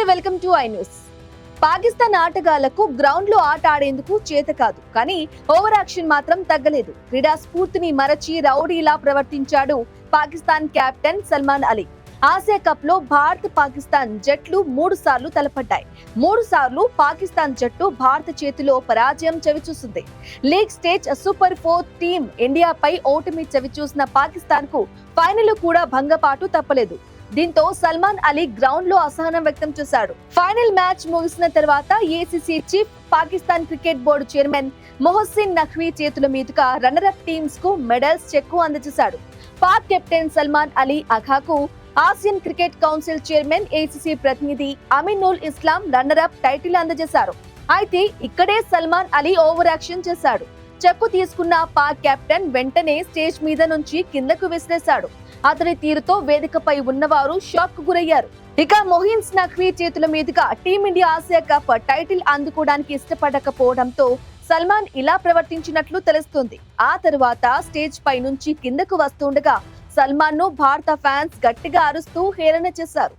Welcome to I news. Pakistan ఆటగాళ్లకు ground లో ఆట ఆడేందుకు చేత కాదు, కానీ ఓవర్ యాక్షన్ మాత్రం తగ్గలేదు. క్రీడా స్ఫూర్తిని మరచి రౌడీలా ప్రవర్తించాడు Pakistan captain Salman Ali. Asia cup లో భారత్ పాకిస్తాన్ జట్లు 3 సార్లు తలపడ్డాయి. 3 సార్లు పాకిస్తాన్ జట్టు భారత చేతిలో పరాజయం చవిచూసింది. లీగ్ స్టేజ్ సూపర్ 4 టీం ఇండియాపై ఓటమి చవిచూసిన పాకిస్తాన్ కు ఫైనల్ కూడా భంగపాటు తప్పలేదు. దీంతో సల్మాన్ అలీ గ్రౌండ్ లో అసహనం వ్యక్తం చేశాడు. ఫైనల్ మ్యాచ్ ముగిసిన తర్వాత ACC chief, Pakistan cricket board chairman Mohsin Naqvi చేతుల మీదుగా రన్నర్ అప్ టీమ్స్ కు మెడల్స్ చెక్కు అందజేశాడు. పాక్ కెప్టెన్ సల్మాన్ అలీ అఖాకు Asian cricket council chairman, ACC ప్రతినిధి Aminul Islam runner up title అందజేశారు. అయితే ఇక్కడే సల్మాన్ అలీ ఓవర్ యాక్షన్ చేశాడు. చెక్కు తీసుకున్న పాక్ కెప్టెన్ వెంటనే స్టేజ్ మీద నుంచి కిందకు విసిరేశాడు. అతని తీరుతో వేదికపై ఉన్నవారు షాక్ కు గురయ్యారు. ఇక మొహిన్ నఖ్వీ చేతుల మీదుగా టీమిండియా ఆసియా కప్ టైటిల్ అందుకోవడానికి ఇష్టపడకపోవడంతో సల్మాన్ ఇలా ప్రవర్తించినట్లు తెలుస్తుంది. ఆ తరువాత స్టేజ్ పై నుంచి కిందకు వస్తుండగా సల్మాన్ ను భారత ఫ్యాన్స్ గట్టిగా అరుస్తూ హేళన చేశారు.